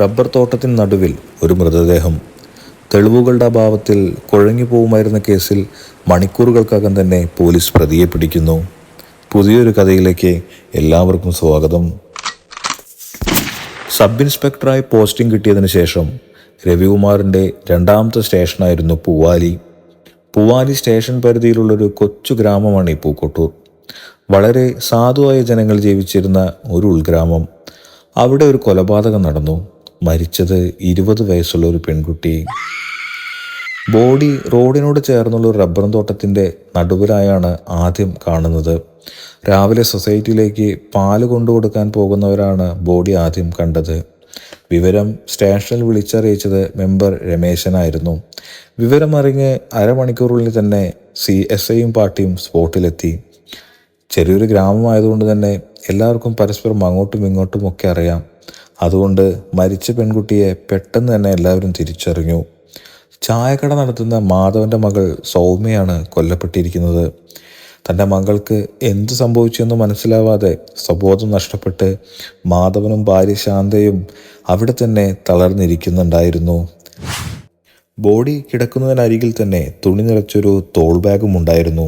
Rubber തോട്ടത്തിന് നടുവിൽ ഒരു മൃതദേഹം. തെളിവുകളുടെ അഭാവത്തിൽ കുഴഞ്ഞു പോകുമായിരുന്ന കേസിൽ മണിക്കൂറുകൾക്കകം തന്നെ പോലീസ് പ്രതിയെ പിടിക്കുന്നു. പുതിയൊരു കഥയിലേക്ക് എല്ലാവർക്കും സ്വാഗതം. സബ് ഇൻസ്പെക്ടറായി പോസ്റ്റിംഗ് കിട്ടിയതിന് ശേഷം രവികുമാറിൻ്റെ രണ്ടാമത്തെ സ്റ്റേഷനായിരുന്നു പൂവാലി. പൂവാലി സ്റ്റേഷൻ പരിധിയിലുള്ളൊരു കൊച്ചു ഗ്രാമമാണ് ഈ പൂക്കോട്ടൂർ. വളരെ സാധുവായ ജനങ്ങൾ ജീവിച്ചിരുന്ന ഒരു ഉൾഗ്രാമം. അവിടെ ഒരു കൊലപാതകം നടന്നു. മരിച്ചത് 20 വയസ്സുള്ള ഒരു പെൺകുട്ടി. ബോഡി റോഡിനോട് ചേർന്നുള്ള ഒരു റബ്ബർ തോട്ടത്തിൻ്റെ നടുവിലായാണ് ആദ്യം കാണുന്നത്. രാവിലെ സൊസൈറ്റിയിലേക്ക് പാല് കൊണ്ടുകൊടുക്കാൻ പോകുന്നവരാണ് ബോഡി ആദ്യം കണ്ടത്. വിവരം സ്റ്റേഷനിൽ വിളിച്ചറിയിച്ചത് മെമ്പർ രമേശനായിരുന്നു. വിവരമറിഞ്ഞ് അരമണിക്കൂറിനുള്ളിൽ തന്നെ CSIയും പാർട്ടിയും സ്പോട്ടിലെത്തി. ചെറിയൊരു ഗ്രാമമായതുകൊണ്ട് തന്നെ എല്ലാവർക്കും പരസ്പരം അങ്ങോട്ടും ഇങ്ങോട്ടും ഒക്കെ അറിയാം. അതുകൊണ്ട് മരിച്ച പെൺകുട്ടിയെ പെട്ടെന്ന് തന്നെ എല്ലാവരും തിരിച്ചറിഞ്ഞു. ചായക്കട നടത്തുന്ന മാധവൻ്റെ മകൾ സൗമ്യയാണ് കൊല്ലപ്പെട്ടിരിക്കുന്നത്. തൻ്റെ മകൾക്ക് എന്ത് സംഭവിച്ചെന്ന് മനസ്സിലാവാതെ സ്വബോധം നഷ്ടപ്പെട്ട് മാധവനും ഭാര്യ ശാന്തയും അവിടെ തന്നെ തളർന്നിരിക്കുന്നുണ്ടായിരുന്നു. ബോഡി കിടക്കുന്നതിനരികിൽ തന്നെ തുണി നിറച്ചൊരു തോൾ ബാഗും ഉണ്ടായിരുന്നു.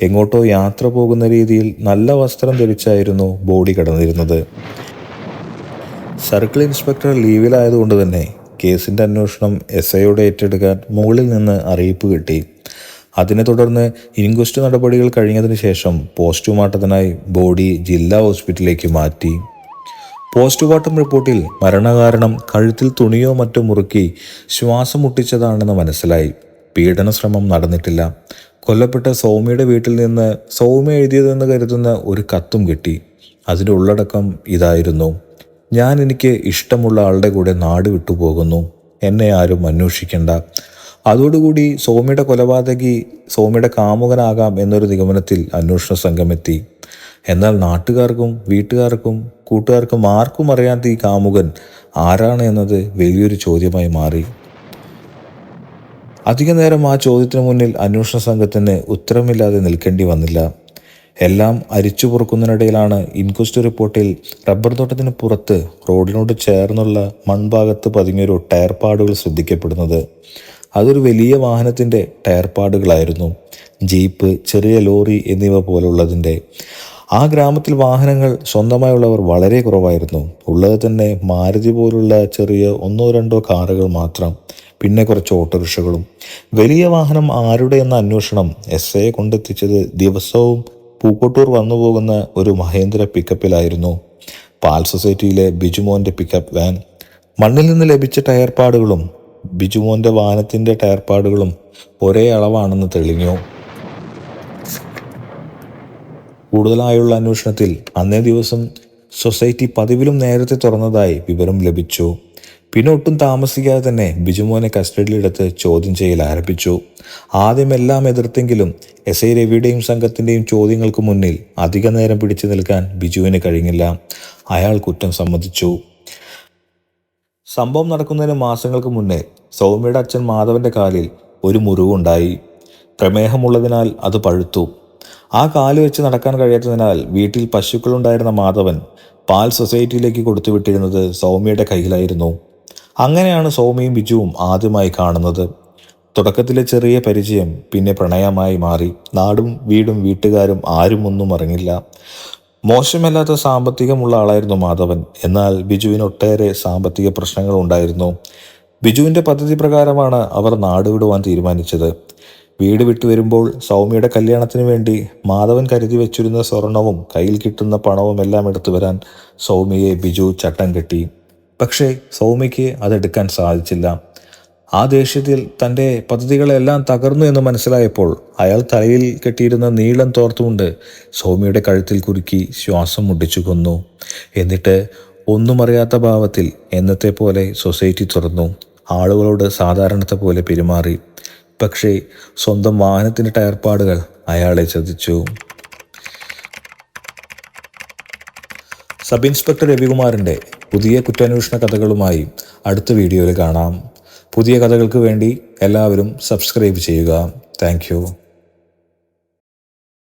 എങ്ങോട്ടോ യാത്ര പോകുന്ന രീതിയിൽ നല്ല വസ്ത്രം ധരിച്ചായിരുന്നു ബോഡി കിടന്നിരുന്നത്. സർക്കിൾ ഇൻസ്പെക്ടർ ലീവിലായതുകൊണ്ട് തന്നെ കേസിൻ്റെ അന്വേഷണം SIയോട് ഏറ്റെടുക്കാൻ മുകളിൽ നിന്ന് അറിയിപ്പ് കിട്ടി. അതിനെ തുടർന്ന് ഇൻക്വസ്റ്റ് നടപടികൾ കഴിഞ്ഞതിന് ശേഷം പോസ്റ്റ്മോർട്ടത്തിനായി ബോഡി ജില്ലാ ഹോസ്പിറ്റലിലേക്ക് മാറ്റി. പോസ്റ്റ്മോർട്ടം റിപ്പോർട്ടിൽ മരണകാരണം കഴുത്തിൽ തുണിയോ മറ്റോ മുറുക്കി ശ്വാസം മുട്ടിച്ചതാണെന്ന് മനസ്സിലായി. പീഡന ശ്രമം നടന്നിട്ടില്ല. കൊല്ലപ്പെട്ട സൗമ്യയുടെ വീട്ടിൽ നിന്ന് സൗമ്യ എഴുതിയതെന്ന് കരുതുന്ന ഒരു കത്തും കിട്ടി. അതിൻ്റെ ഉള്ളടക്കം ഇതായിരുന്നു: ഞാൻ എനിക്ക് ഇഷ്ടമുള്ള ആളുടെ കൂടെ നാട് വിട്ടുപോകുന്നു. എന്നെ ആരും അന്വേഷിക്കേണ്ട. അതോടുകൂടി സൗമ്യയുടെ കൊലപാതകി സൗമ്യയുടെ കാമുകനാകാം എന്നൊരു നിഗമനത്തിൽ അന്വേഷണ സംഘം എത്തി. എന്നാൽ നാട്ടുകാർക്കും വീട്ടുകാർക്കും കൂട്ടുകാർക്കും ആർക്കും അറിയാത്ത ഈ കാമുകൻ ആരാണ് എന്നത് വലിയൊരു ചോദ്യമായി മാറി. അധിക നേരം ആ ചോദ്യത്തിന് മുന്നിൽ അന്വേഷണ സംഘത്തിന് ഉത്തരമില്ലാതെ നിൽക്കേണ്ടി വന്നില്ല. എല്ലാം അരിച്ചു പൊറുക്കുന്നതിനിടയിലാണ് ഇൻക്വസ്റ്റ് റിപ്പോർട്ടിൽ റബ്ബർ തോട്ടത്തിന് പുറത്ത് റോഡിനോട് ചേർന്നുള്ള മൺഭാഗത്ത് പതിഞ്ഞൊരു ടയർ പാടുകൾ ശ്രദ്ധിക്കപ്പെടുന്നത്. അതൊരു വലിയ വാഹനത്തിൻ്റെ ടയർ പാടുകളായിരുന്നു. ജീപ്പ്, ചെറിയ ലോറി എന്നിവ പോലുള്ളതിൻ്റെ. ആ ഗ്രാമത്തിൽ വാഹനങ്ങൾ സ്വന്തമായുള്ളവർ വളരെ കുറവായിരുന്നു. ഉള്ളത് തന്നെ മാരുതി പോലുള്ള ചെറിയ 1-2 കാറുകൾ മാത്രം. പിന്നെ കുറച്ച് ഓട്ടോറിക്ഷകളും. വലിയ വാഹനം ആരുടെ എന്ന അന്വേഷണം SIയെ കൊണ്ടെത്തിച്ചത് ദിവസവും പൂക്കോട്ടൂർ വന്നു പോകുന്ന ഒരു മഹേന്ദ്ര പിക്കപ്പിലായിരുന്നു. പാൽ സൊസൈറ്റിയിലെ ബിജുമോൻ്റെ പിക്കപ്പ് വാൻ. മണ്ണിൽ നിന്ന് ലഭിച്ച ടയർ പാടുകളും ബിജുമോൻ്റെ വാഹനത്തിൻ്റെ ടയർ പാടുകളും ഒരേ അളവാണെന്ന് തെളിഞ്ഞു. കൂടുതലായുള്ള അന്വേഷണത്തിൽ അന്നേ ദിവസം സൊസൈറ്റി പതിവിലും നേരത്തെ തുറന്നതായി വിവരം ലഭിച്ചു. പിന്നെ ഒട്ടും താമസിക്കാതെ തന്നെ ബിജുമോനെ കസ്റ്റഡിയിലെടുത്ത് ചോദ്യം ചെയ്യൽ ആരംഭിച്ചു. ആദ്യം എല്ലാം എതിർത്തെങ്കിലും SI രവിയുടെയും സംഘത്തിൻ്റെയും ചോദ്യങ്ങൾക്ക് മുന്നിൽ അധിക നേരം പിടിച്ചു നിൽക്കാൻ ബിജുവിന് കഴിഞ്ഞില്ല. അയാൾ കുറ്റം സമ്മതിച്ചു. സംഭവം നടക്കുന്നതിന് മാസങ്ങൾക്ക് മുന്നേ സൗമ്യയുടെ അച്ഛൻ മാധവൻ്റെ കാലിൽ ഒരു മുറിവുണ്ടായി. പ്രമേഹമുള്ളതിനാൽ അത് പഴുത്തു. ആ കാല് വെച്ച് നടക്കാൻ കഴിയാത്തതിനാൽ വീട്ടിൽ പശുക്കളുണ്ടായിരുന്ന മാധവൻ പാൽ സൊസൈറ്റിയിലേക്ക് കൊടുത്തുവിട്ടിരുന്നത് സൗമ്യയുടെ കയ്യിലായിരുന്നു. അങ്ങനെയാണ് സൗമ്യയും ബിജുവും ആദ്യമായി കാണുന്നത്. തുടക്കത്തിലെ ചെറിയ പരിചയം പിന്നെ പ്രണയമായി മാറി. നാടും വീടും വീട്ടുകാരും ആരും ഒന്നും അറിഞ്ഞില്ല. മോശമല്ലാത്ത സാമ്പത്തികമുള്ള ആളായിരുന്നു മാധവൻ. എന്നാൽ ബിജുവിന് ഒട്ടേറെ സാമ്പത്തിക പ്രശ്നങ്ങൾ ഉണ്ടായിരുന്നു. ബിജുവിൻ്റെ പദ്ധതി പ്രകാരമാണ് അവർ നാട് വിടുവാൻ തീരുമാനിച്ചത്. വീട് വിട്ടു വരുമ്പോൾ സൗമ്യയുടെ കല്യാണത്തിന് വേണ്ടി മാധവൻ കരുതി വെച്ചിരുന്ന സ്വർണവും കയ്യിൽ കിട്ടുന്ന പണവും എല്ലാം എടുത്തു വരാൻ സൗമ്യയെ ബിജു ചട്ടം കെട്ടി. പക്ഷേ സൗമ്യയ്ക്ക് അതെടുക്കാൻ സാധിച്ചില്ല. ആ ദേഷ്യത്തിൽ തൻ്റെ പദ്ധതികളെല്ലാം തകർന്നു എന്ന് മനസ്സിലായപ്പോൾ അയാൾ തലയിൽ കെട്ടിയിരുന്ന നീളം തോർത്തുകൊണ്ട് സൗമ്യയുടെ കഴുത്തിൽ കുരുക്കി ശ്വാസം മുട്ടിച്ചു കൊന്നു. എന്നിട്ട് ഒന്നും അറിയാത്ത ഭാവത്തിൽ എന്നത്തെ പോലെ സൊസൈറ്റി തുറന്നു. ആളുകളോട് സാധാരണത്തെ പോലെ പെരുമാറി. പക്ഷേ സ്വന്തം വാഹനത്തിൻ്റെ ടയർപ്പാടുകൾ അയാളെ ചതിച്ചു. സബ് ഇൻസ്പെക്ടർ രവികുമാറിൻ്റെ പുതിയ കുറ്റാന്വേഷണ കഥകളുമായി അടുത്ത വീഡിയോയിൽ കാണാം. പുതിയ കഥകൾക്ക് വേണ്ടി എല്ലാവരും സബ്സ്ക്രൈബ് ചെയ്യുക. Thank you.